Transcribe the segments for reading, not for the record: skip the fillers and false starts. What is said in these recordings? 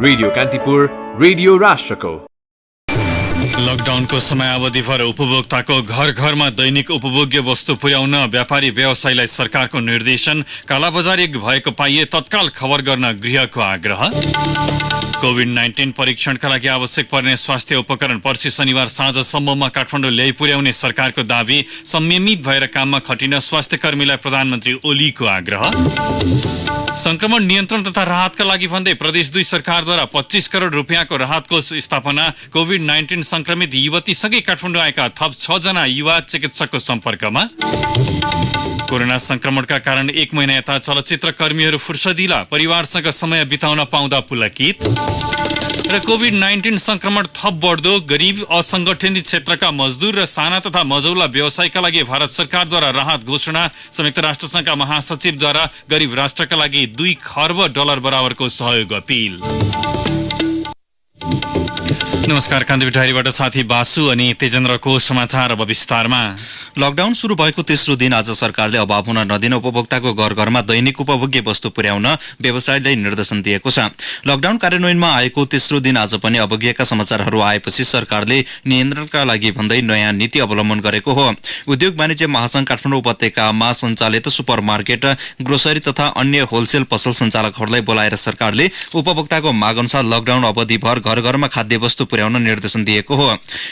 Radio Kantipur, radio राष्ट्रको। लकडाउनको समयावधिभर उपभोक्ताको घर घरमा दैनिक उपभोग्य वस्तु पुर्याउन व्यापारी व्यवसायीलाई सरकारको निर्देशन। कालाबजारी भएको पाइए तत्काल खबर गर्न गृहको आग्रह। कोभिड-19 परीक्षणका लागि आवश्यक पर्ने स्वास्थ्य उपकरण पर्सि शनिबार साँझसम्ममा काठमाडौँ ल्याइ पुर्याउने सरकारको दावी। संयमित भएर काममा खटिन स्वास्थ्य कर्मीलाई प्रधानमन्त्री ओलीको आग्रह। संक्रमण नियन्त्रण तथा राहतका लागि भन्दै प्रदेश 2 सरकारद्वारा 25 करोड रुपियाँको राहत कोष स्थापना। कोभिड-19 संक्रमित युवतीसँगै काठमाडौँ आएका थप 6 जना युवा चिकित्सकको सम्पर्कमा। कोरोना संक्रमणका कारण 1 महिना यता चलचित्र कर्मीहरू फुर्सदिला, परिवारसँग समय बिताउन पाउँदा पुलकित। र कोभिड-19 संक्रमण थप बढ्दो, गरिब असंगठित क्षेत्रका मजदुर र साना तथा मझौला व्यवसायका लागि भारत सरकारद्वारा राहत घोषणा। संयुक्त राष्ट्रसङ्घका महासचिवद्वारा गरिब राष्ट्रका लागि $2 खर्ब बराबरको सहयोग अपील। नमस्कार, कान्तिपुर डायरीबाट साथी बासु अनि तेजेन्द्रको समाचार अब विस्तारमा। लकडाउन सुरु भएको तेस्रो दिन आज सरकारले अभाव हुन नदिन उपभोक्ताको घर घरमा दैनिक उपभोग्य वस्तु पुर्याउन व्यवसायीलाई निर्देशन दिएको छ। लकडाउन कार्यान्वयनमा आएको तेस्रो दिन आज पनि अवज्ञाका समाचारहरू आएपछि सरकारले नियन्त्रणका लागि भन्दै नयाँ नीति अवलम्बन गरेको हो। उद्योग वाणिज्य महासंघ काठमाडौँ उपत्यकामा सञ्चालित सुपर मार्केट, ग्रोसरी तथा अन्य होलसेल पसल सञ्चालकहरूलाई बोलाएर सरकारले उपभोक्ताको माग अनुसार लकडाउन अवधिभर घर घरमा खाद्य वस्तु पुर्याउन निर्देशन दिएको हो।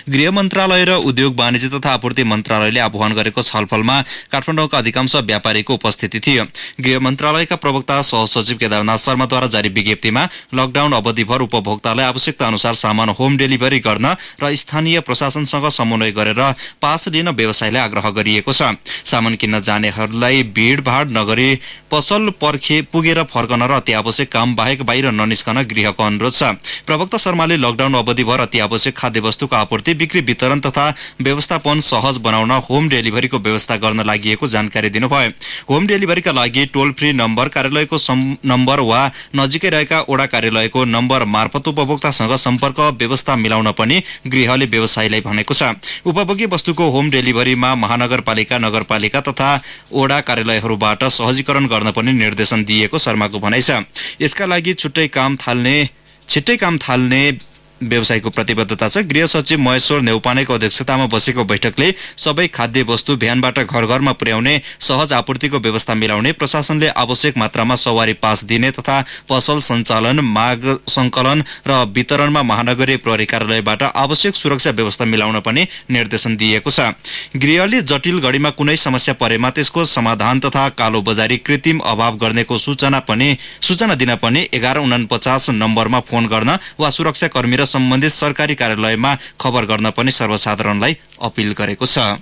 गृह मन्त्रालय र उद्योग वाणिज्य तथा आपूर्ति मन्त्रालयले आह्वान गरेको छलफलमा काठमाडौँका अधिकांश व्यापारीको उपस्थिति थियो। गृह मन्त्रालयका प्रवक्ता सहसचिव केदारनाथ शर्माद्वारा जारी विज्ञप्तिमा लकडाउन अवधिभर उपभोक्तालाई आवश्यकता अनुसार सामान होम डेलिभरी गर्न र स्थानीय प्रशासनसँग समन्वय गरेर पास लिन व्यवसायीलाई आग्रह गरिएको छ। सामान किन्न जानेहरूलाई भीडभाड नगरी पसल पुगेर फर्कन र अत्यावश्यक काम बाहेक बाहिर ननिस्कन गृहको अनुरोध छ। प्रवक्ता शर्माले लकडाउन अवधिभर अत्यावश्यक खाद्य वस्तुको आपूर्ति, बिक्री, वितरण तथा व्यवस्थापन सहज बनाउन होम डेलिभरीको व्यवस्था गर्न लागि जानकारी दिनुभयो। होम डेलिभरीका लागि टोल फ्री नम्बर, कार्यालयको नम्बर वा नजिकै रहेका ओडा कार्यालयको नम्बर मार्फत उपभोक्तासँग सम्पर्क व्यवस्था मिलाउन पनि गृहले व्यवसायीलाई भनेको छ। उपभोग्य वस्तुको होम डेलिभरीमा महानगरपालिका, नगरपालिका तथा ओडा कार्यालयहरूबाट सहजीकरण गर्न पनि निर्देशन दिएको शर्माको भनाइ छ। यसका लागि छिट्टै काम थाल्ने व्यवसायको प्रतिबद्धता छ। गृह सचिव महेश्वर नेउपानेको अध्यक्षतामा बसेको बैठकले सबै खाद्य वस्तु भ्यानबाट घर घरमा पुर्याउने, सहज आपूर्तिको व्यवस्था मिलाउने, प्रशासनले आवश्यक मात्रामा सवारी पास दिने तथा पसल सञ्चालन, माग संकलन र वितरणमा महानगरीय प्रहरी कार्यालयबाट आवश्यक सुरक्षा व्यवस्था मिलाउन पनि निर्देशन दिएको छ। गृहले जटिल घडीमा कुनै समस्या परेमा त्यसको समाधान तथा कालोबजारी, कृत्रिम अभाव गर्नेको सूचना दिन पनि 1149 नम्बरमा फोन गर्न वा सुरक्षा कर्मी र सम्बन्धित सरकारी कार्यालयमा खबर गर्न पनि सर्वसाधारणलाई अपील गरेको छ।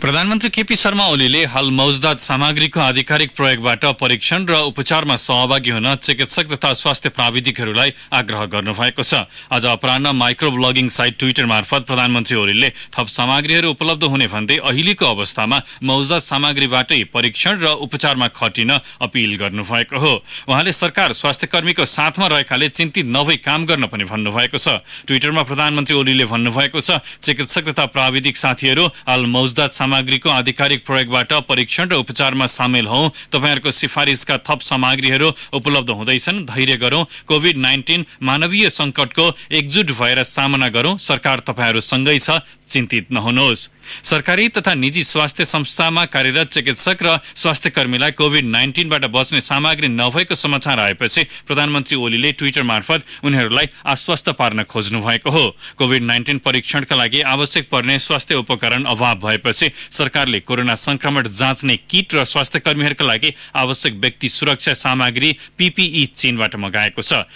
प्रधानमन्त्री केपी शर्मा ओलीले हाल मौजदात सामग्रीको आधिकारिक प्रयोगबाट परीक्षण र उपचारमा सहभागी हुन चिकित्सक तथा स्वास्थ्य प्राविधिकहरूलाई आग्रह गर्नुभएको छ। आज अपराह्न माइक्रो ब्लगिङ साइट ट्विटर मार्फत प्रधानमन्त्री ओलीले थप सामग्रीहरू उपलब्ध हुने भन्दै अहिलेको अवस्थामा मौजदात सामग्रीबाटै परीक्षण र उपचारमा खटिन अपील गर्नुभएको हो। उहाँले सरकार स्वास्थ्य कर्मीको साथमा रहेकाले चिन्तित नभई काम गर्न पनि भन्नुभएको छ। ट्विटरमा प्रधानमन्त्री ओलीले भन्नुभएको छ, चिकित्सक तथा प्राविधिक साथीहरू, हाल मौजदात सामग्रीको आधिकारिक प्रयोगबाट परीक्षण र उपचारमा सामेल हौं। तपाईहरुको सिफारिसका थप सामग्रीहरू उपलब्ध हुँदैछन्। धैर्य गरौं। कोभिड-19 मानवीय संकटको एकजुट भएर सामना गरौं। सरकार तपाईहरु सँगै छ, चिन्तित नहुनुहोस्। सरकारी तथा निजी स्वास्थ्य संस्थामा कार्यरत चिकित्सक र स्वास्थ्य कर्मीलाई कोभिड-19 बाट बच्ने सामग्री नभएको समाचार आएपछि प्रधानमन्त्री ओलीले ट्विटर मार्फत उनीहरूलाई आश्वस्त पार्न खोज्नु भएको हो। कोभिड-19 परीक्षणका लागि आवश्यक पर्ने स्वास्थ्य उपकरण अभाव भएपछि सरकारले कोरोना संक्रमण जाँच्ने किट र स्वास्थ्य कर्मीहरूका लागि आवश्यक व्यक्ति सुरक्षा सामग्री PPE चीनबाट मगाएको छ।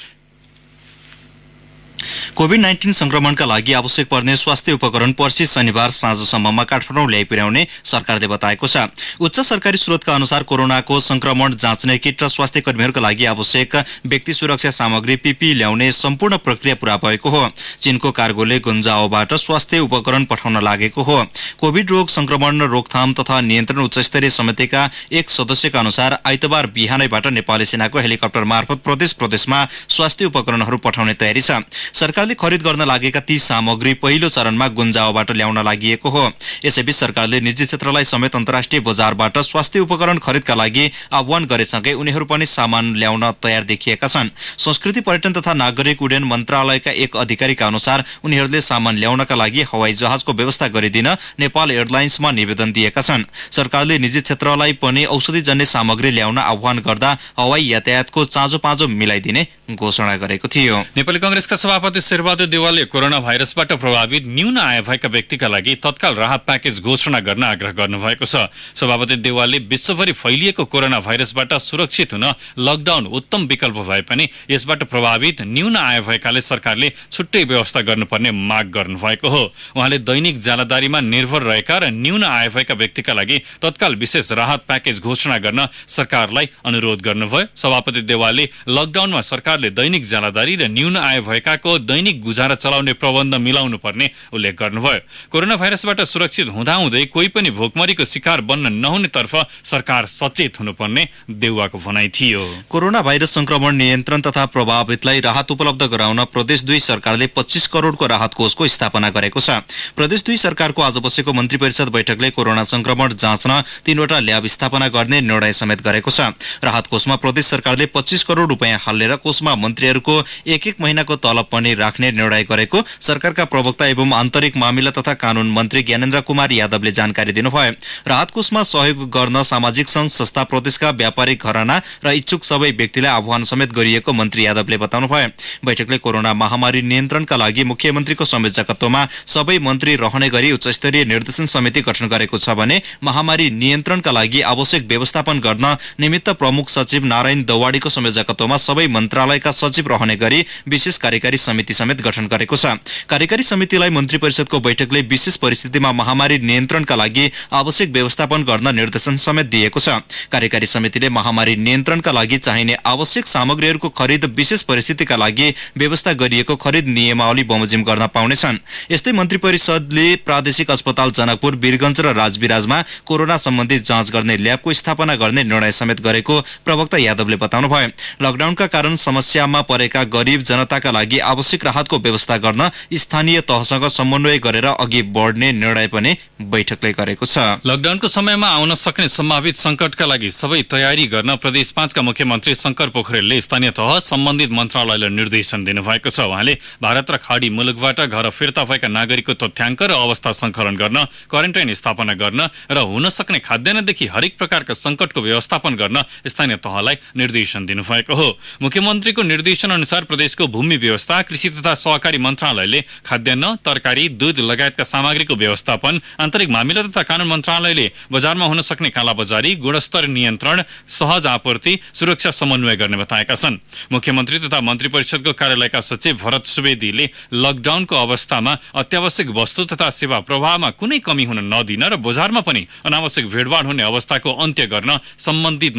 कोभिड-19 संक्रमणका लागि आवश्यक पर्ने स्वास्थ्य उपकरण पर्सि शनिबार साँझसम्ममा काठमाडौँ ल्याइ पुर्याउने सरकारले बताएको छ। उच्च सरकारी स्रोतका अनुसार कोरोनाको संक्रमण जाँच्ने किट र स्वास्थ्य कर्मीहरूका लागि आवश्यक व्यक्ति सुरक्षा सामग्री PPE ल्याउने सम्पूर्ण प्रक्रिया पूरा भएको हो। चीनको कार्गोले गुन्जाओबाट स्वास्थ्य उपकरण पठाउन लागेको हो। कोभिड रोग संक्रमण रोकथाम तथा नियन्त्रण उच्चस्तरीय समितिका एक सदस्यका अनुसार आइतबार बिहानैबाट नेपाली सेनाको हेलिकप्टर मार्फत प्रदेशमा स्वास्थ्य उपकरणहरू पठाउने तयारी छ। सरकारले खरिद गर्न लागेका ती सामग्री पहिलो चरणमा गुन्जाओबाट ल्याउन लागि हो। यसैबीच सरकारले निजी क्षेत्रलाई समेत अन्तर्राष्ट्रिय बजारबाट स्वास्थ्य उपकरण खरिदका लागि आह्वान गरेसँगै उनीहरू पनि सामान ल्याउन तयार देखिएका छन्। संस्कृति पर्यटन तथा नागरिक उड्डयन मन्त्रालयका एक अधिकारीका अनुसार उनीहरूले सामान ल्याउनका लागि हवाई जहाजको व्यवस्था गरिदिन नेपाल एयरलाइन्समा निवेदन दिएका छन्। सरकारले निजी क्षेत्रलाई पनि औषधिजन्य सामग्री ल्याउन आह्वान गर्दा हवाई यातायातको चाँजो मिलाइदिने घोषणा गरेको थियो। नेपाली कंग्रेसका सभापति शेरबहादुर देउवालले कोरोना भाइरसबाट प्रभावित न्यून आय भएका व्यक्तिका लागि तत्काल राहत प्याकेज घोषणा गर्न आग्रह गर्नुभएको छ। सभापति देउवालले विश्वभरि फैलिएको कोरोना भाइरसबाट सुरक्षित हुन लकडाउन उत्तम विकल्प भए पनि यसबाट प्रभावित न्यून आय भएकाले सरकारले छुट्टै व्यवस्था गर्नुपर्ने माग गर्नुभएको हो। उहाँले दैनिक जालादारीमा निर्भर रहेका र न्यून आय भएका व्यक्तिका लागि तत्काल विशेष राहत प्याकेज घोषणा गर्न सरकारलाई अनुरोध गर्नुभयो। सभापति देउवालले लकडाउनमा सरकारले दैनिक जालादारी र न्यून आय भएकाको दैनिक गुजारा चलाउने प्रबन्ध मिलाउनु पर्ने उल्लेख गर्नुभयो। कोरोना भाइरसबाट सुरक्षित हुँदाहुँदै कोही पनि भोकमरीको शिकार बन्न नहुनेतर्फ सरकार सचेत हुनुपर्ने देउवाको भनाइ थियो। कोरोना भाइरस संक्रमण नियन्त्रण तथा प्रभावितलाई राहत उपलब्ध गराउन प्रदेश 2 सरकारले 25 करोडको राहत कोषको स्थापना गरेको छ। प्रदेश 2 सरकारको आज बसेको मन्त्री परिषद बैठकले कोरोना संक्रमण जाँच्न 3वटा ल्याब स्थापना गर्ने निर्णय समेत गरेको छ। राहत कोषमा प्रदेश सरकारले 25 करोड रुपैयाँ हालेर कोषमा मन्त्रीहरूको एक महिनाको तलब पनि राख्ने निर्णय गरेको सरकारका प्रवक्ता एवं आन्तरिक मामिला तथा कानून मन्त्री ज्ञानेन्द्र कुमार यादवले जानकारी दिनुभयो। राहत कोषमा सहयोग गर्न सामाजिक संघ संस्था प्रदेशका व्यापारिक घराना र इच्छुक सबै व्यक्तिलाई आह्वान समेत गरिएको मन्त्री यादवले बताउनुभयो। बैठकले कोरोना महामारी नियन्त्रणका लागि मुख्यमन्त्रीको संयोजकत्वमा सबै मन्त्री रहने गरी उच्चस्तरीय निर्देशन समिति गठन गरेको छ भने महामारी नियन्त्रणका लागि आवश्यक व्यवस्थापन गर्न निमित्त प्रमुख सचिव नारायण दवाडीको संयोजकत्वमा सबै मन्त्रालयका सचिव रहने गरी विशेष कार्यकारी समिति समेत गठन गरेको छ। कार्यकारी समितिलाई मन्त्री परिषदको बैठकले विशेष परिस्थितिमा महामारी नियन्त्रणका लागि आवश्यक व्यवस्थापन गर्न निर्देशन समेत दिएको छ। कार्यकारी समितिले महामारी नियन्त्रणका लागि चाहिने आवश्यक सामग्रीहरूको खरिद विशेष परिस्थितिका लागि व्यवस्था गरिएको खरिद नियमावली बमोजिम गर्न पाउनेछन्। यस्तै मन्त्री परिषदले प्रादेशिक अस्पताल जनकपुर, वीरगञ्ज र राजविराजमा कोरोना सम्बन्धी जाँच गर्ने ल्याबको स्थापना गर्ने निर्णय समेत गरेको प्रवक्ता यादवले बताउनुभयो। लकडाउनका कारण समस्यामा परेका गरीब जनताका लागि आवश्यक राहतको व्यवस्था गर्न स्थानीय तहसँग समन्वय गरेर अघि बढ्ने निर्णय पनि बैठकले गरेको छ। लकडाउनको समयमा आउन सक्ने सम्भावित संकटका लागि सबै तयारी गर्न प्रदेश 5 का मुख्यमन्त्री शंकर पोखरेलले स्थानीय तह सम्बन्धित मन्त्रालयलाई निर्देशन दिनुभएको छ। उहाँले भारत र खाडी मुलुकबाट घर फिर्ता भएका नागरिकको तथ्याङ्क र अवस्था संकलन गर्न, क्वारेन्टाइन स्थापना गर्न र हुन सक्ने खाद्यान्नदेखि हरेक प्रकारका संकटको व्यवस्थापन गर्न स्थानीय तहलाई निर्देशन दिनुभएको हो। मुख्यमन्त्रीको निर्देशन अनुसार प्रदेशको भूमि व्यवस्था, कृषि तथा सहकारी मन्त्रालयले खाद्यान्न, तरकारी, दूध लगायतका सामग्रीको व्यवस्थापन, आन्तरिक मामिला तथा कानून मन्त्रालयले बजारमा हुन सक्ने कालाबजारी, गुणस्तर नियन्त्रण, सहज आपूर्ति, सुरक्षा समन्वय गर्ने बताएका छन्। मुख्यमन्त्री तथा मन्त्री परिषदको कार्यालयका सचिव भरत सुवेदीले लकडाउनको अवस्थामा अत्यावश्यक वस्तु तथा सेवा प्रवाहमा कुनै कमी हुन नदिन र बजारमा पनि अनावश्यक भिडभाड हुने अवस्थाको अन्त्य गर्न सम्बन्धित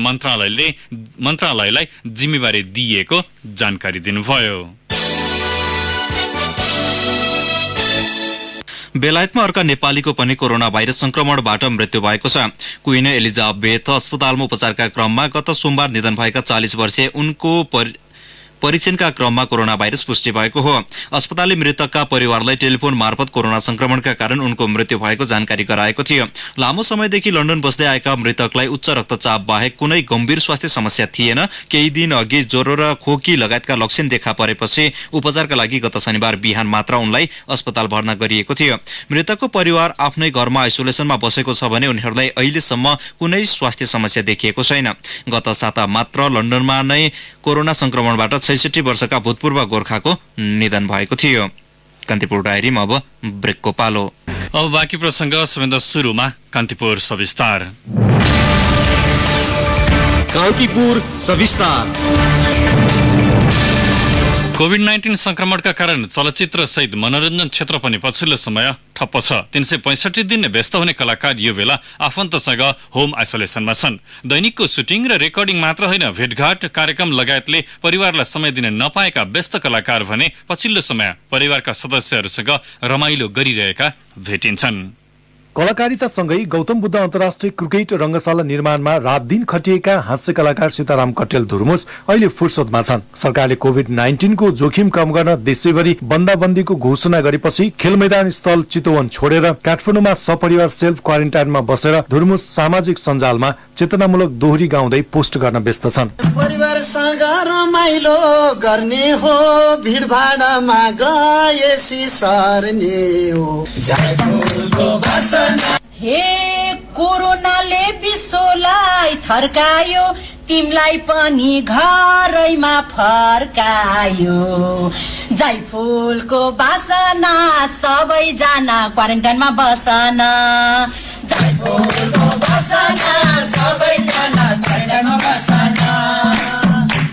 मन्त्रालयलाई जिम्मेवारी दिएको जानकारी दिनुभयो। बेलायतमा अर्का नेपालीको पनि कोरोना भाइरस संक्रमणबाट मृत्यु भएको छ। क्वीन एलिजाबेथ अस्पतालमा उपचारका क्रममा गत सोमबार निधन भएका 40 वर्षीय उनको परीक्षणका क्रममा कोरोना भाइरस पुष्टि भएको हो। अस्पतालले मृतकका परिवारलाई टेलिफोन मार्फत कोरोना संक्रमणका कारण उनको मृत्यु भएको जानकारी गराएको थियो। लामो समयदेखि लन्डन बस्दै आएका मृतकलाई उच्च रक्तचाप बाहेक कुनै गम्भीर स्वास्थ्य समस्या थिएन। केही दिन अघि ज्वरो र खोकी लगायतका लक्षण देखा परेपछि उपचारका लागि गत शनिबार बिहान मात्र उनलाई अस्पताल भर्ना गरिएको थियो। मृतकको परिवार आफ्नै घरमा आइसोलेसनमा बसेको छ भने उनीहरूलाई अहिलेसम्म कुनै स्वास्थ्य समस्या देखिएको छैन। गत साता मात्र लन्डनमा नै कोरोना संक्रमणबाट 66 वर्षका भूतपूर्व गोर्खाको निधन भएको थियो। कान्तिपुर डायरीमा अब ब्रेकको पालो। अब बाँकी प्रसङ्ग सबैभन्दा सुरुमा कान्तिपुर सविस्तार। कान्तिपुर सविस्तार। कोभिड-19 संक्रमणका कारण चलचित्र सहित मनोरञ्जन क्षेत्र पनि पछिल्लो समय ठप्प छ। 365 दिन व्यस्त हुने कलाकार यो बेला आफन्तसँग होम आइसोलेसनमा छन्। दैनिकको सुटिङ र रेकर्डिङ मात्र होइन, भेटघाट, कार्यक्रम लगायतले परिवारलाई समय दिन नपाएका व्यस्त कलाकार भने पछिल्लो समय परिवारका सदस्यहरूसँग रमाइलो गरिरहेका भेटिन्छन्। कलाकारितासँगै गौतम बुद्ध अन्तर्राष्ट्रिय क्रिकेट रङ्गशाला निर्माणमा रात दिन खटिएका हास्य कलाकार सीताराम कटेल धुर्मुस अहिले फुर्सदमा छन्। सरकारले कोभिड-19 को जोखिम कम गर्न देशैभरि बन्दाबन्दीको घोषणा गरेपछि खेल मैदान स्थल चितवन छोडेर काठमाडौँमा सपरिवार सेल्फ क्वारेन्टाइनमा बसेर धुर्मुस सामाजिक सञ्जालमा चेतनामूलक दोहोरी गाउँदै पोस्ट गर्न व्यस्त छन्। परिवारसँग रमाइलो गर्ने हो, भिडभाडमा गएसी सर्ने हो। हे कोरोनाले विश्वलाई थर्कायो, तिमलाई पनि घरैमा फर्कायो। जाइफुलको बासना सबैजना क्वारेन्टाइनमा बसन। जाइफुलको बासना सबैजना क्वारेन्टाइनमा बसन।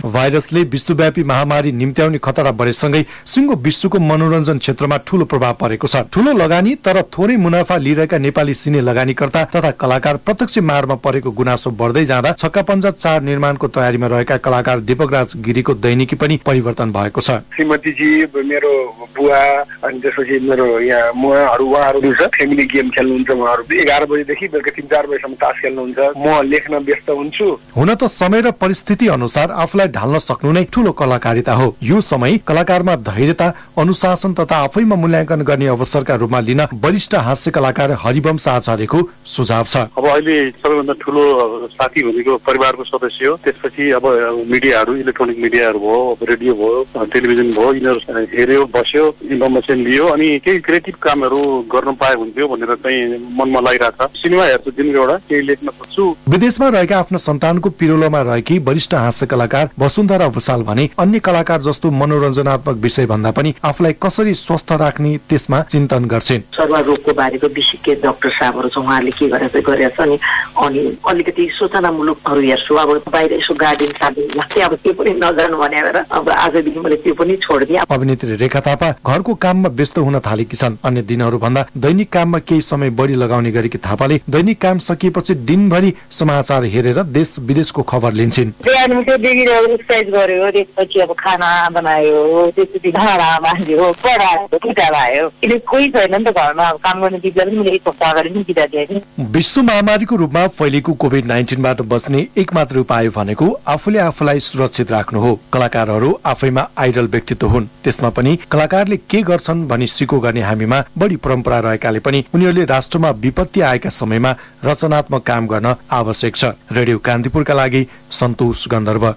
भाइरसले विश्वव्यापी महामारी निम्त्याउने खतरा बढेसँगै सिङ्गो विश्वको मनोरञ्जन क्षेत्रमा ठूलो प्रभाव परेको छ। ठूलो लगानी तर थोरै मुनाफा लिइरहेका नेपाली सिने लगानीकर्ता तथा कलाकार प्रत्यक्ष मारमा परेको गुनासो बढ्दै जाँदा छक्का पञ्जा 4 निर्माणको तयारीमा रहेका कलाकार दीपकराज गिरीको दैनिकी पनि परिवर्तन भएको छ। श्रीमतीजी, मेरो बुवा अनि त्यसपछि मेरो यहाँ उहाँहरू छ, फ्यामिली गेम खेल्नुहुन्छ। उहाँहरू 11 बजेदेखि बेलुका 3-4 बजेसम्म तास खेल्नुहुन्छ। म लेख्न व्यस्त हुन्छु। हुन त समय र परिस्थिति अनुसार आफूलाई ढाल्न सक्नु नै ठूलो कलाकारिता हो। यो समय कलाकारमा धैर्यता, अनुशासन तथा आफैमा मूल्याङ्कन गर्ने अवसरका रूपमा लिन वरिष्ठ हास्य कलाकार हरिवंश आचार्यको सुझाव छ। अब अहिले सबैभन्दा ठूलो साथी भनेको परिवारको सदस्य हो। त्यसपछि अब मिडियाहरू, इलेक्ट्रोनिक मिडियाहरू भयो, रेडियो भयो, टेलिभिजन भयो, यिनीहरू हेर्यो, बस्यो, इन्फर्मेसन लियो अनि केही क्रिएटिभ कामहरू गर्न पाए हुन्थ्यो भनेर चाहिँ मनमा लागिरहेको छ। सिनेमा हेर्छु दिनको एउटा, केही लेख्न सक्छु। विदेशमा रहेका आफ्नो सन्तानको पिरोलोमा रहेकी वरिष्ठ हास्य कलाकार वसुन्धरा भुसाल भने अन्य कलाकार जस्तो मनोरञ्जनात्मक विषय भन्दा पनि आफूलाई कसरी स्वस्थ राख्ने त्यसमा चिन्तन गर्छिन्। सर्वरोगको बारेको विशेषज्ञ डाक्टर साहबहरू छ, उहाँहरूले के गरेछ अनि अलिकति सूचनामूलकहरू हेर्छु। अब बाहिर यसो गार्डन लाग्थ्यो, अब त्यो पनि नजानु भनेर अब आजदेखि मैले त्यो पनि छोडिदिएँ। अभिनेत्री रेखा थापा घरको काममा व्यस्त हुन थालेकी छन्। अन्य दिनहरू भन्दा दैनिक काममा केही समय बढी लगाउने गरेकी थापाले दैनिक काम सकिएपछि दिनभरि समाचार हेरेर देश विदेशको खबर लिन्छन्। एक्सर्साइज गर्यो, त्यसपछि अब खाना बनायो, त्यसपछि भाँडा माझ्यो, पढायो, किताब आयो। किनकि कोही छैन नि त घरमा काम गर्ने दिदीलाई पनि मैले 1 हप्ता अगाडि पनि किताब दिएँ। विश्व महामारीको रूपमा फैलिएको कोभिड-19बाट बच्ने एकमात्र उपाय भनेको आफूले आफूलाई सुरक्षित राख्नु हो। कलाकारहरू आफैमा आइडल व्यक्तित्व हुन्। त्यसमा पनि कलाकारले के गर्छन् भनी सिको गर्ने हामीमा बढी परम्परा रहेकाले पनि उनीहरूले राष्ट्रमा विपत्ति आएका समयमा रचनात्मक काम गर्न आवश्यक छ। रेडियो कान्तिपुरका लागि सन्तोष गन्धर्व।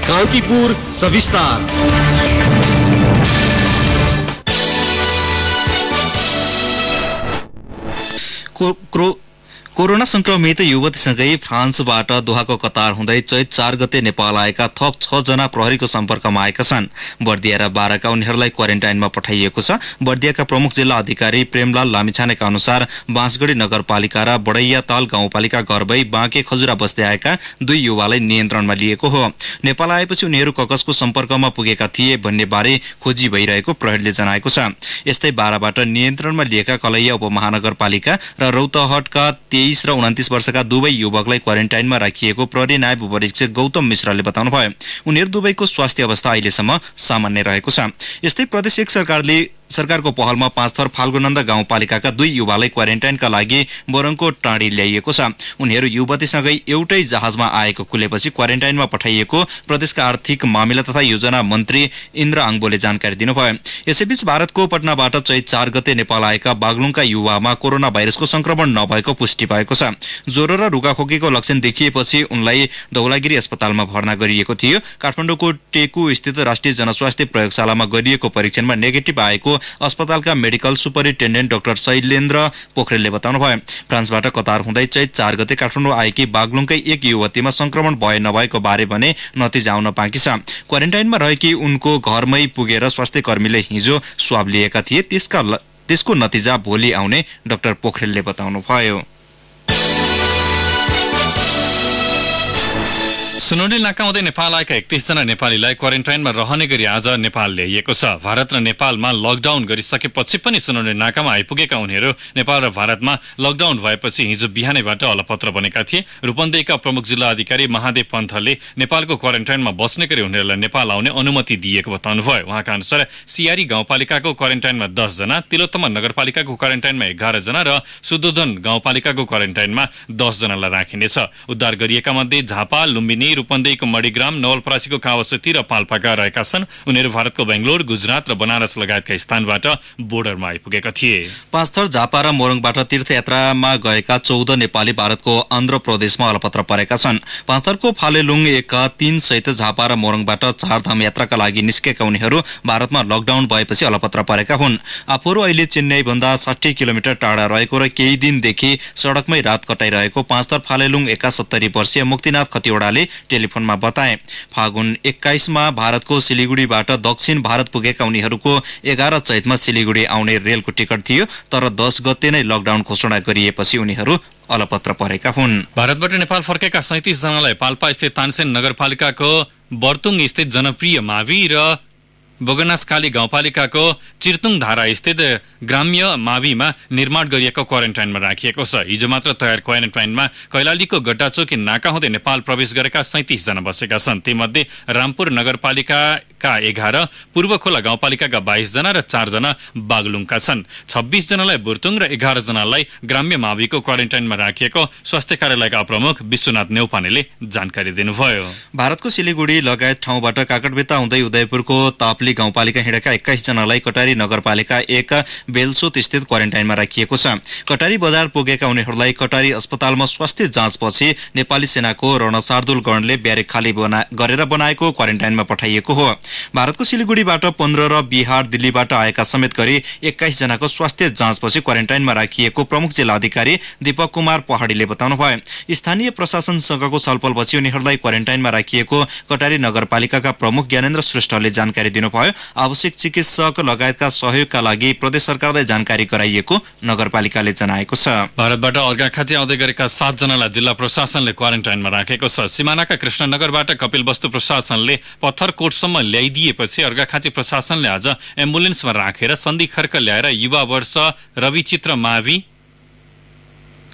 कान्तिपुर सविस्तार। कोरोना संक्रमित युवतीसँगै फ्रान्सबाट दोहाको कतार हुँदै चैत 4 गते नेपाल आएका थप 6 जना प्रहरीको सम्पर्कमा आएका छन्। बर्दिया र बाराका उनीहरूलाई क्वारेन्टाइनमा पठाइएको छ। बर्दियाका प्रमुख जिल्ला अधिकारी प्रेमलाल लामिछानेका अनुसार बाँसगढी नगरपालिका र बडैयाताल गाउँपालिका घरबै बाँके खजुरा बस्दै आएका 2 युवालाई नियन्त्रणमा लिएको हो। नेपाल आएपछि उनीहरू ककसको सम्पर्कमा पुगेका थिए भन्ने बारे खोजी भइरहेको प्रहरीले जनाएको छ। यस्तै बाराबाट नियन्त्रणमा लिएका कलैया उपमहानगरपालिका र रौतहटका 23 र 29 वर्षका दुवै युवकलाई क्वारेन्टाइनमा राखिएको प्रहरी नायब उपरीक्षक गौतम मिश्रले बताउनुभयो। उनीहरू दुवैको स्वास्थ्य अवस्था अहिलेसम्म सामान्य रहेको छ। यस्तै प्रदेश 1 सरकारको पहलमा 5 थर फाल्गुनन्द गाउँपालिकाका 2 युवालाई क्वारेन्टाइनका लागि बोरङको टाँडी ल्याइएको छ। उनीहरू युवतीसँगै एउटै जहाजमा आएको खुलेपछि क्वारेन्टाइनमा पठाइएको प्रदेशका आर्थिक मामिला तथा योजना मन्त्री इन्द्र आङबोले जानकारी दिनुभयो। यसैबीच भारतको पटनाबाट चैत 4 गते नेपाल आएका बागलुङका युवामा कोरोना भाइरसको संक्रमण नभएको पुष्टि भएको छ। ज्वरो र रुगाखोकीको लक्षण देखिएपछि उनलाई धौलागिरी अस्पतालमा भर्ना गरिएको थियो। काठमाडौँको टेकु स्थित राष्ट्रिय जनस्वास्थ्य प्रयोगशालामा गरिएको परीक्षणमा नेगेटिभ आएको अस्पतालका मेडिकल सुपरिन्टेन्डेन्ट डाक्टर शैलेन्द्र पोखरेलले बताउनुभयो। फ्रान्सबाट कतार हुँदै चैत 4 गते काठमाडौँ आएकी बागलुङकै एक युवतीमा संक्रमण भए नभएको बारे भने नतिजा आउन बाँकी छ। क्वारेन्टाइनमा रहेकी उनको घरमै पुगेर स्वास्थ्य कर्मीले हिजो स्वाब लिएका थिए। त्यसको नतिजा भोलि आउने डाक्टर पोखरेलले बताउनुभयो। सुनौली नाका हुँदै नेपाल आएका 31 जना नेपालीलाई क्वारेन्टाइनमा रहने गरी आज नेपाल ल्याइएको छ। भारत र नेपालमा लकडाउन गरिसकेपछि पनि सुनौली नाकामा आइपुगेका उनीहरू नेपाल र भारतमा लकडाउन भएपछि हिजो बिहानैबाट अलपत्र बनेका थिए। रूपन्देहीका प्रमुख जिल्ला अधिकारी महादेव पन्थले नेपालको क्वारेन्टाइनमा बस्ने गरी उनीहरूलाई नेपाल आउने अनुमति दिएको बताउनुभयो। उहाँका अनुसार सियारी गाउँपालिकाको क्वारेन्टाइनमा 10 जना, तिलोत्तमा नगरपालिकाको क्वारेन्टाइनमा 11 जना र सुदोधन गाउँपालिकाको क्वारेन्टाइनमा 10 जनालाई राखिनेछ। उद्धार गरिएका मध्ये झापा, लुम्बिनी, रूपन्देहीको मणिग्राम, नवलपरासीको कावासोती र पाल्पाका रहेका छन्। उनीहरू भारतको बेंगलोर, गुजरात र बनारस लगायतका स्थानबाट बोर्डरमा आइपुगेका थिए। पाँचथर, झापा र मोरङबाट तीर्थयात्रामा गएका 14 नेपाली भारतको आन्ध्र प्रदेशमा अलपत्र परेका छन्। पाँचथरको फालेलुङ एका 3 सहित झापा र मोरङबाट चारधाम यात्राका लागि निस्केका उनीहरू भारतमा लकडाउन भएपछि अलपत्र परेका हुन्। आफूहरू अहिले चेन्नईभन्दा 60 किलोमिटर टाढा रहेको र केही दिनदेखि सडकमै रात कटाइरहेको पाँचथर फालेलुङ एका 70 वर्षीय मुक्तिनाथ खतिवड़ाले टेलिफोनमा बताए। फागुन 21 मा भारतको सिलिगुडीबाट दक्षिण भारत पुगेका उनीहरूको 11 चैतमा सिलिगुडी आउने रेलको टिकट थियो, तर 10 गते नै लकडाउन घोषणा गरिएपछि उनीहरू अलपत्र परेका हुन्। भारतबाट नेपाल फर्केका 37 जनालाई पाल्पा स्थित तानसेन नगरपालिकाको बर्तुङ स्थित जनप्रिय मावि र बगनासकाली गाउँपालिकाको चिर्तुङ धारा स्थित ग्राम्य माविमा निर्माण गरिएको क्वारेन्टाइनमा राखिएको छ। हिजो मात्र तयार क्वारेन्टाइनमा कैलालीको गड्डाचोकी नाका हुँदै नेपाल प्रवेश गरेका 37 जना बसेका छन्। तीमध्ये रामपुर नगरपालिकाका 11, पूर्व खोला गाउँपालिकाका 22 जना र 4 जना बागलुङका छन्। 26 जनालाई बुर्तुङ र 11 जनालाई ग्राम्य माविको क्वारेन्टाइनमा राखिएको स्वास्थ्य कार्यालयका प्रमुख विश्वनाथ नेउपानेले जानकारी दिनुभयो। भारतको सिलिगुडी लगायत ठाउँबाट काकटबेता हुँदै उदयपुरको तापली गाउँपालिका हिँडेका 21 जनालाई कटारी नगरपालिका 1 बेलसोत स्थित क्वारेन्टाइनमा राखिएको छ। कटारी बजार पुगेका उनीहरूलाई कटारी अस्पतालमा स्वास्थ्य जाँचपछि नेपाली सेनाको रणशार्दुल गणले ब्यारेक खाली गरेर बनाएको क्वारेन्टाइनमा पठाइएको हो। भारतको सिलिगुडीबाट 15 र बिहार, दिल्लीबाट आएका समेत गरी 21 जनाको स्वास्थ्य जाँचपछि क्वारेन्टाइनमा राखिएको प्रमुख जिल्ला अधिकारी दीपक कुमार पहाडीले बताउनुभयो। स्थानीय प्रशासनसँगको छलफलपछि उनीहरूलाई क्वारेन्टाइनमा राखिएको कटारी नगरपालिकाका प्रमुख ज्ञानेन्द्र श्रेष्ठले जानकारी दिनुभयो। आवश्यक चिकित्सक लगायतका सहयोगका लागि प्रदेश सरकारलाई जानकारी गराइएको नगरपालिकाले जनाएको छ। भारतबाट अर्घाखाँची आउँदै गरेका 7 जनालाई जिल्ला प्रशासनले क्वारेन्टाइनमा राखेको छ। सीमानाका कृष्णनगरबाट कपिलवस्तु प्रशासनले पत्थरकोटसम्म ल्याइदिएपछि अर्घाखाँची प्रशासनले आज एम्बुलेन्समा राखेर सन्धि खर्क ल्याएर युवा वर्ष रविचित्र मावि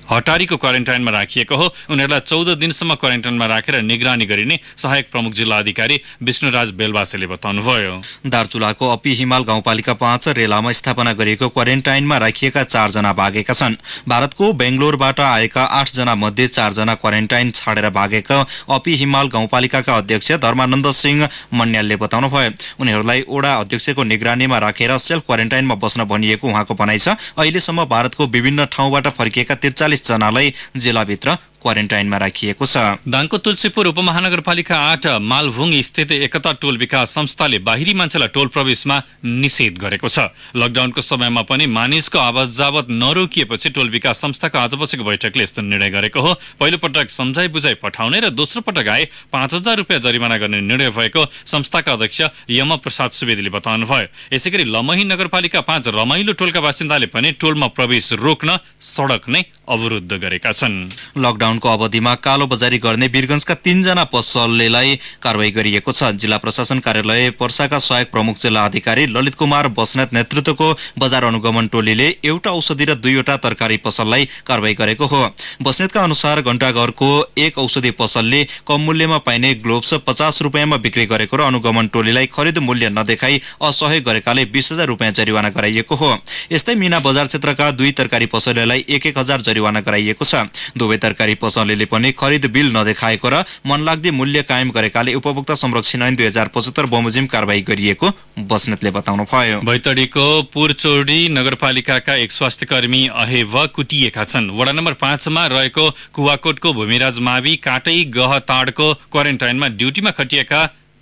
हटारीको क्वारेन्टाइनमा राखिएको हो। उनीहरूलाई 14 दिनसम्म क्वारेन्टाइनमा राखेर निगरानी गरिने सहायक प्रमुख जिल्ला अधिकारी विष्णुराज बेलवासेले बताउनुभयो। दार्चुलाको अपी हिमाल गाउँपालिका 5 रेलामा स्थापना गरिएको क्वारेन्टाइनमा राखिएका 4 जना भागेका छन्। भारतको बेंगलोरबाट आएका 8 जना मध्ये 4 जना क्वारेन्टाइन छाडेर भागेका अपी हिमाल गाउँपालिकाका अध्यक्ष धर्मानन्द सिंह मन्यालले बताउनुभयो। उनीहरूलाई ओडा अध्यक्षको निगरानीमा राखेर सेल्फ क्वारेन्टाइनमा बस्न भनिएको उहाँको भनाइ छ। अहिलेसम्म भारतको विभिन्न ठाउँबाट फर्किएका 43 जनालाई जिल्लाभित्र क्वारेन्टाइनमा राखिएको छ। दाङको तुलसीपुर उपमहानगरपालिका 8 मालभुङ स्थित एकता टोल विकास संस्थाले बाहिरी मान्छेलाई टोल प्रवेशमा निषेध गरेको छ। लकडाउनको समयमा पनि मानिसको आवाज जावत नरोकिएपछि टोल विकास संस्थाको आज बसेको बैठकले यस्तो निर्णय गरेको हो। पहिलो पटक सम्झाइ बुझाइ पठाउने र दोस्रो पटक आए 5000 रुपियाँ जरिमाना गर्ने निर्णय भएको संस्थाका अध्यक्ष यम प्रसाद सुवेदीले बताउनुभयो। यसैगरी लमही नगरपालिका 5 रमाइलो टोलका बासिन्दाले पनि टोलमा प्रवेश रोक्न सडक नै अवरुद्ध गरेका छन्। लकडाउनको अवधिमा कालो बजारी गर्ने वीरगञ्जका 3 जना पसलेलाई कारवाही गरिएको छ। जिल्ला प्रशासन कार्यालय पर्साका सहायक प्रमुख जिल्ला अधिकारी ललित कुमार बस्नेत नेतृत्वको बजार अनुगमन टोलीले एउटा औषधि र 2वटा तरकारी पसललाई कारवाही गरेको हो। बस्नेतका अनुसार घण्टाघरको एक औषधि पसलले कम मूल्यमा पाइने ग्लोभ्स 50 रुपियाँमा बिक्री गरेको र अनुगमन टोलीलाई खरिद मूल्य नदेखाई असहयोग गरेकाले 20,000 रुपियाँ जरिवाना गराइएको हो। यस्तै मिना बजार क्षेत्रका 2 तरकारी पसलेलाई 1,000 जरिवाना गराइएको छ। दुवै तरकारी पसलेले पनि खरिद बिल नदेखाएको र मनलाग्दी मूल्य कायम गरेकाले उपभोक्ता संरक्षण ऐन 2075 बमोजिम कारवाही गरिएको बस्नेतले बताउनुभयो। बैतडीको पुरचोडी नगरपालिकाका एक स्वास्थ्यकर्मी अहेव कुटिएका छन्। वडा नम्बर 5 मा रहेको कुवाकोटको भूमिराज मावि काटै गहताडको क्वारेन्टाइनमा ड्युटीमा खटिएका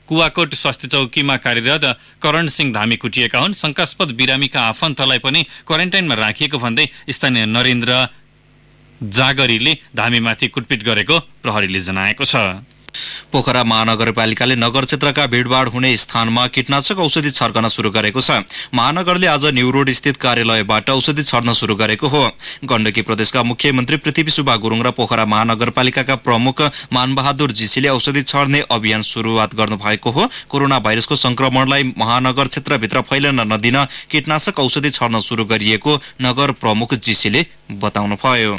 कुवाकोट स्वास्थ्य चौकीमा कार्यरत करण सिंह धामी कुटिएका हुन्। शंकास्पद बिरामीका आफन्तलाई पनि क्वारेन्टाइनमा राखिएको भन्दै स्थानीय नरेन्द्र जागरीले धामीमाथि कुटपिट गरेको प्रहरीले जनाएको छ। पोखरा महानगरपालिकाले नगर क्षेत्रका भीडभाड हुने स्थानमा कीटनाशक औषधि छर्कन सुरु गरेको छ। महानगरले आज न्यू रोड स्थित कार्यालयबाट औषधि छर्न सुरु गरेको हो। गण्डकी प्रदेशका मुख्यमन्त्री पृथ्वी सुब्बा गुरुङ र पोखरा महानगरपालिकाका प्रमुख मानबहादुर जीसीले औषधि छर्ने अभियान सुरुवात गर्नुभएको हो। कोरोना भाइरसको संक्रमणलाई महानगर क्षेत्रभित्र फैलन नदिन कीटनाशक औषधि छर्न सुरु गरिएको नगर प्रमुख जीसीले बताउनुभयो।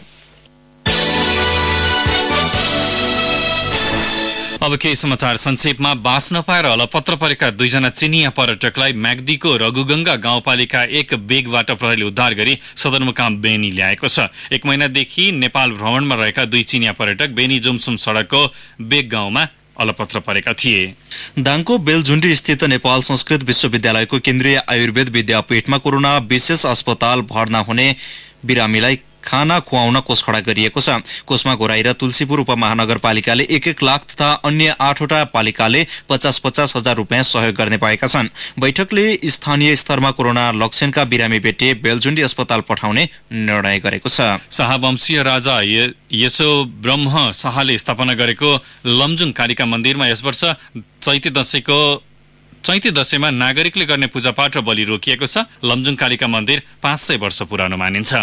अब केही समाचार संक्षेपमा। बास नपाएर अलपत्र परेका 2 जना चिनिया पर्यटकलाई म्याग्दीको रघुगंगा गाउँपालिका 1 बेगबाट प्रहरीले उद्धार गरी सदरमुकाम बेनी ल्याएको छ। 1 महिनादेखि नेपाल भ्रमणमा रहेका 2 चिनिया पर्यटक बेनी जुमसुम सडकको बेग गाउँमा अलपत्र परेका थिए। दाङको बेलझुण्डी स्थित नेपाल संस्कृत विश्वविद्यालयको केन्द्रीय आयुर्वेद विद्यापीठमा कोरोना विशेष अस्पताल भर्ना हुने बिरामीलाई खाना खुवाउन कोष खडा गरिएको छ। कोषमा घोराई र तुलसीपुर उपमहानगरपालिकाले 1-1 लाख तथा अन्य 8वटा पालिकाले 50-50 हजार रुपियाँ सहयोग गर्ने भएका छन्। बैठकले स्थानीय स्तरमा कोरोना लक्षणका बिरामी भेटे बेलझुण्डी अस्पताल पठाउने निर्णय गरेको छ। शाहवंशीय राजा यसो ब्रह्म शाहले स्थापना गरेको लमजुङ कालिका मन्दिरमा यस वर्ष चैते दशैंमा नागरिकले गर्ने पूजापाठ र बलि रोकिएको छ। लमजुङ कालिका मन्दिर 500 वर्ष पुरानो मानिन्छ।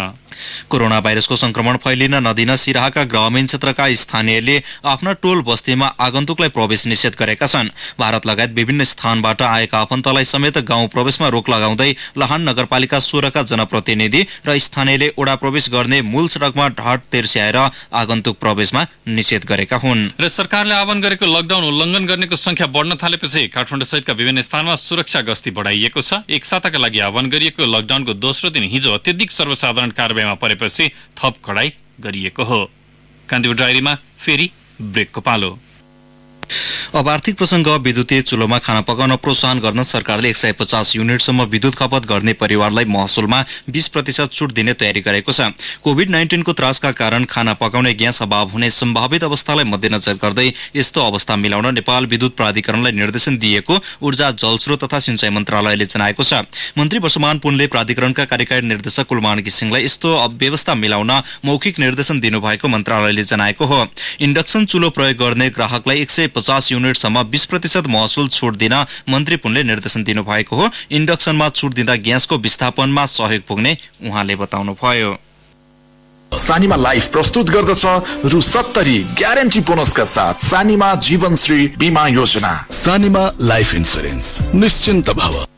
कोरोना भाइरसको संक्रमण फैलिन नदिन सिराहाका ग्रामीण क्षेत्रका स्थानीयले आफ्ना टोल बस्तीमा आगन्तुकलाई प्रवेश निषेध गरेका छन्। भारत लगायत विभिन्न स्थानबाट आएका आफन्तलाई समेत गाउँ प्रवेशमा रोक लगाउँदै लहान नगरपालिका 16 का जनप्रतिनिधि र स्थानीयले ओडा प्रवेश गर्ने मूल सडकमा ढाड तेर्स्याएर आगन्तुक प्रवेशमा निषेध गरेका हुन्। र सरकारले आह्वान गरेको लकडाउन उल्लङ्घन गर्नेको संख्या बढ्न थालेपछि काठमाडौँ सहितका विभिन्न स्थानमा सुरक्षा गस्ती बढाइएको छ। एक साताका लागि आह्वान गरिएको लकडाउनको दोस्रो दिन हिजो अत्यधिक सर्वसाधारण कारबाहीमा परेपछि थप कडाई गरिएको हो। कान्तिपुर डायरीमा फेरि ब्रेकको पालो। अब आर्थिक प्रसंग। विद्युतीय चुलोमा खाना पकाउन प्रोत्साहन गर्न सरकारले 150 युनिटसम्म विद्युत खपत गर्ने परिवारलाई महसुलमा 20% छुट दिने तयारी गरेको छ। कोभिड-19 को त्रासका कारण खाना पकाउने ग्यास अभाव हुने सम्भावित अवस्थालाई मध्यनजर गर्दै यस्तो अवस्था मिलाउन नेपाल विद्युत प्राधिकरणलाई निर्देशन दिएको ऊर्जा जलस्रोत तथा सिंचाई मन्त्रालयले जनाएको छ। मन्त्री वर्षमान पुनले प्राधिकरणका कार्यकारी निर्देशक कुलमान घिसिङलाई यस्तो व्यवस्था मिलाउन मौखिक निर्देशन दिनुभएको मन्त्रालयले जनाएको हो। इन्डक्सन चुलो प्रयोग गर्ने ग्राहकलाई 150 युनिटसम्म 20% महसुल छुट दिन मन्त्री पुनले निर्देशन दिनुभएको हो। इन्डक्सनमा छुट दिँदा ग्यासको विस्थापनमा सहयोग पुग्ने उहाँले बताउनुभयो। सानीमा लाइफ प्रस्तुत गर्दछ रु 70 ग्यारेन्टी बोनसका साथ सानीमा जीवनश्री बीमा योजना। सानीमा लाइफ इन्सुरेन्स, निश्चिन्त भव।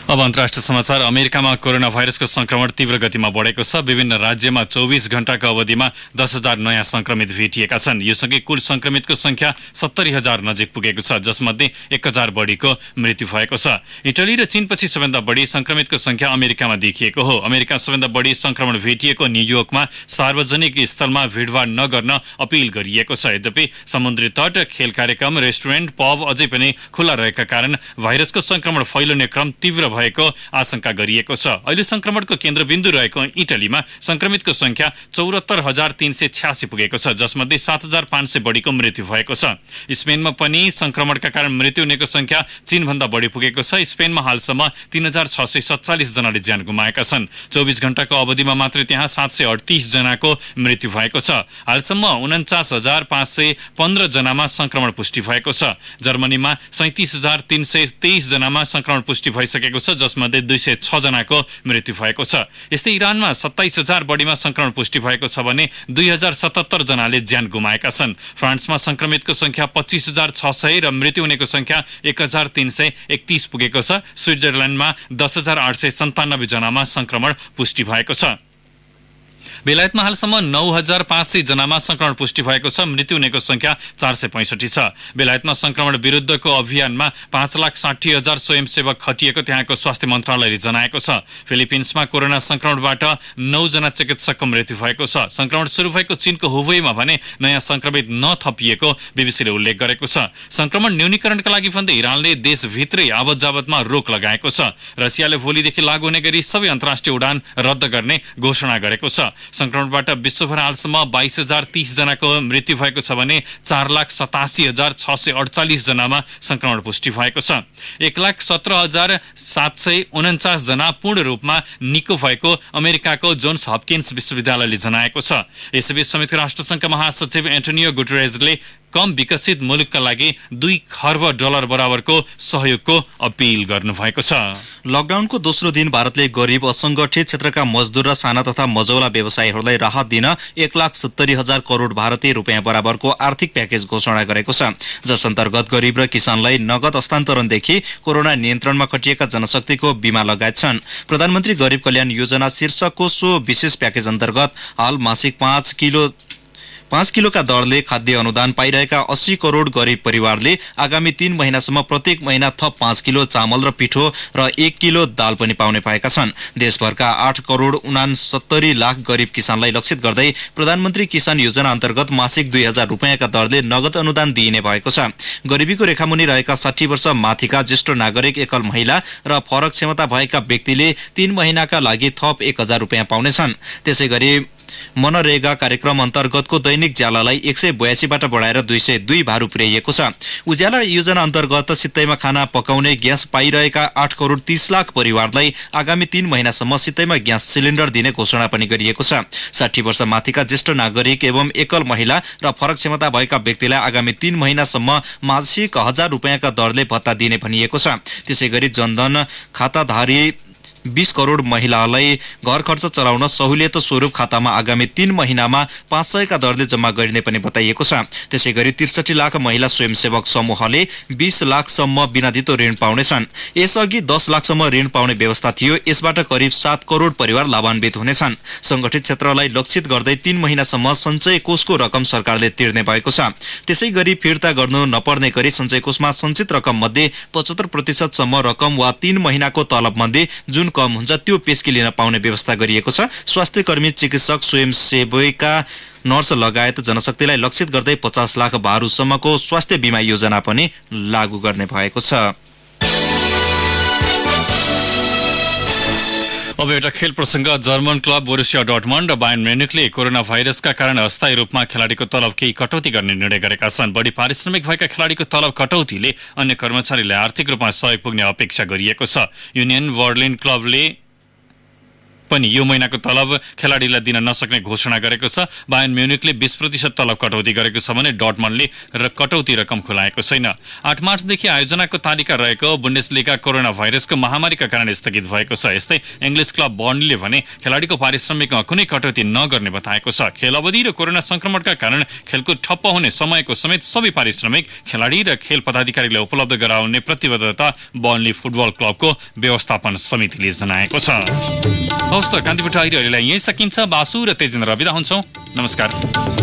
अब अन्तर्राष्ट्रिय समाचार। अमेरिकामा कोरोना भाइरसको संक्रमण तीव्र गतिमा बढेको छ। विभिन्न राज्यमा 24 घण्टाको अवधिमा 10,000 नयाँ संक्रमित भेटिएका छन्। यो सँगै कुल संक्रमितको संख्या 70,000 नजिक पुगेको छ, जसमध्ये 1,000 बढीको मृत्यु भएको छ। इटली र चीनपछि सबैभन्दा बढी संक्रमितको संख्या अमेरिकामा देखिएको हो। अमेरिका सबैभन्दा बढी संक्रमण भेटिएको न्युयोर्कमा सार्वजनिक स्थलमा भिडभाड नगर्न अपील गरिएको छ। यद्यपि समुद्री तट, खेल कार्यक्रम, रेस्टुरेन्ट, पब अझै पनि खुल्ला रहेका कारण भाइरसको संक्रमण फैलिने क्रम तीव्र भएको आशंका गरिएको छ। अहिले संक्रमणको केन्द्रबिन्दु रहेको इटलीमा संक्रमितको संख्या 74,386 पुगेको छ, जसमध्ये 7,500 बढीको मृत्यु भएको छ। स्पेनमा पनि संक्रमणका कारण मृत्यु हुनेको संख्या चीनभन्दा बढी पुगेको छ। स्पेनमा हालसम्म 3,647 जनाले ज्यान गुमाएका छन्। 24 घण्टाको अवधिमा मात्रै त्यहाँ 738 जनाको मृत्यु भएको छ। हालसम्म 49,515 जनामा संक्रमण पुष्टि भएको छ। जर्मनीमा 37,323 जनामा संक्रमण पुष्टि भइसकेको छ, जसमध्ये 206 जनाको मृत्यु भएको छ। यस्तै इरानमा 27,000 बढीमा संक्रमण पुष्टि भएको छ भने 2,077 जनाले ज्यान गुमाएका छन्। फ्रान्समा संक्रमितको संख्या 25,600 र मृत्यु हुनेको संख्या 1,331 पुगेको छ। स्विट्जरल्याण्डमा 10,897 जनामा संक्रमण पुष्टि भएको छ। बेलायतमा हालसम्म 9,500 जनामा संक्रमण पुष्टि भएको छ। मृत्यु हुनेको संख्या 465 छ। बेलायतमा संक्रमण विरुद्धको अभियानमा 5,60,000 स्वयंसेवक खटिएको त्यहाँको स्वास्थ्य मन्त्रालयले जनाएको छ। फिलिपिन्समा कोरोना संक्रमणबाट 9 जना चिकित्सकको मृत्यु भएको छ। संक्रमण सुरु भएको चीनको हुवेईमा भने नयाँ संक्रमित नथपिएको बीबीसीले उल्लेख गरेको छ। संक्रमण न्यूनीकरणका लागि भन्दै इरानले देशभित्रै आवत जावतमा रोक लगाएको छ। रसियाले भोलिदेखि लागू हुने गरी सबै अन्तर्राष्ट्रिय उडान रद्द गर्ने घोषणा गरेको छ। संक्रमणबाट विश्वभर हालसम्म 22,030 जनाको मृत्यु भएको छ भने 4,87,648 जनामा संक्रमण पुष्टि भएको छ। 1,17,749 जना पूर्ण रूपमा निको भएको अमेरिकाको जोन्स हपकिन्स विश्वविद्यालयले जनाएको छ। यसैबीच संयुक्त राष्ट्रसङ्घका महासचिव एन्टोनियो गुटेरेजले कम विकसित मुलुकका लागि $2 खर्ब बराबरको सहयोगको अपील गर्नुभएको छ। लकडाउनको दोस्रो दिन भारतले गरीब असंगठित क्षेत्रका मजदूर र साना तथा मझौला व्यवसायीहरूलाई राहत दिन 1,70,000 करोड भारतीय रुपियाँ बराबरको आर्थिक प्याकेज घोषणा गरेको छ, जस अन्तर्गत गरीब र किसानलाई नगद हस्तान्तरणदेखि कोरोना नियन्त्रणमा खटिएका जनशक्तिको बीमा लगायत छन्। प्रधानमन्त्री गरीब कल्याण योजना शीर्षकको सो विशेष प्याकेज अन्तर्गत हाल मासिक 5 किलोका दरले खाद्य अनुदान पाइरहेका 80 करोड गरीब परिवारले आगामी 3 महिनासम्म प्रत्येक महिना थप 5 किलो चामल र पिठो र 1 किलो दाल पनि पाउने भएका छन्। देशभरका 8 करोड 69 लाख गरीब किसानलाई लक्षित गर्दै प्रधानमन्त्री किसान योजना अन्तर्गत मासिक 2,000 रुपियाँका दरले नगद अनुदान दिइने भएको छ। गरिबीको रेखामुनि रहेका 60 वर्ष माथिका ज्येष्ठ नागरिक, एकल महिला र फरक क्षमता भएका व्यक्तिले 3 महिनाका लागि थप 1,000 रुपियाँ पाउनेछन्। त्यसैगरी मनरेगा कार्यक्रम अन्तर्गतको दैनिक ज्यालालाई 182 बाट बढाएर 202 भारू पुर्याइएको छ। उज्याला योजना अन्तर्गत सित्तैमा खाना पकाउने ग्यास पाइरहेका 8 करोड 30 लाख परिवारलाई आगामी 3 महिनासम्म सित्तैमा ग्यास सिलिन्डर दिने घोषणा पनि गरिएको छ। 60 वर्ष माथिका ज्येष्ठ नागरिक एवं एकल महिला र फरक क्षमता भएका व्यक्तिलाई आगामी 3 महिनासम्म मासिक 1,000 रुपियाँका दरले भत्ता दिने भनिएको छ। त्यसैगरी जनधन खाताधारी 20 करोड महिलालाई घर खर्च चलाउन सहुलियत स्वरूप खातामा आगामी 3 महिनामा 500 का दरले जम्मा गरिने पनि बताइएको छ। त्यसैगरी 63 लाख महिला स्वयंसेवक समूहले 20 लाखसम्म बिनादितो ऋण पाउनेछन्। यसअघि 10 लाखसम्म ऋण पाउने व्यवस्था थियो। यसबाट करिब 7 करोड परिवार लाभान्वित हुनेछन्। संगठित क्षेत्रलाई लक्षित गर्दै 3 महिनासम्म सञ्चय कोषको रकम सरकारले तिर्ने भएको छ। त्यसैगरी फिर्ता गर्नु नपर्ने गरी सञ्चय कोषमा सञ्चित रकम मध्ये 75% सम्म रकम वा 3 महिनाको तलब मध्ये जुन कम हुन्छ त्यो पेस्की लिन पाउने व्यवस्था गरिएको छ। स्वास्थ्य कर्मी, चिकित्सक, स्वयंसेविका, नर्स लगायत जनशक्तिलाई लक्षित गर्दै 50 लाख भारूसम्मको स्वास्थ्य बीमा योजना पनि लागू गर्ने भएको छ। अब एउटा खेल प्रसंग। जर्मन क्लब बोरुसिया डर्टमन्ड र बायर्न म्युनिखले कोरोना भाइरसका कारण अस्थायी रूपमा खेलाडीको तलब केही कटौती गर्ने निर्णय गरेका छन्। बढी पारिश्रमिक भएका खेलाडीको तलब कटौतीले अन्य कर्मचारीलाई आर्थिक रूपमा सहयोग पुग्ने अपेक्षा गरिएको छ। युनियन बर्लिन क्लबले पनि यो महिनाको तलब खेलाडीलाई दिन नसक्ने घोषणा गरेको छ। बायर्न म्युनिखले 20% तलब कटौती गरेको छ भने डर्टमन्डले कटौती रकम खुलाएको छैन। 8 मार्चदेखि आयोजनाको तालिका रहेको बुन्डेसलिगा कोरोना भाइरसको महामारीका कारण स्थगित भएको छ। यस्तै इङ्ग्लिस क्लब बर्नले भने खेलाडीको पारिश्रमिकमा कुनै कटौती नगर्ने बताएको छ। खेल अवधि र कोरोना संक्रमणका कारण खेलको ठप्प हुने समयको समेत सबै पारिश्रमिक खेलाडी र खेल पदाधिकारीलाई उपलब्ध गराउने प्रतिबद्धता बर्नली फुटबल क्लबको व्यवस्थापन समितिले जनाएको छ। कान्तिपुर टाइरीहरूलाई यही सकिन्छ। बासु र तेजेन्द्र बिदा हुन्छौँ। नमस्कार।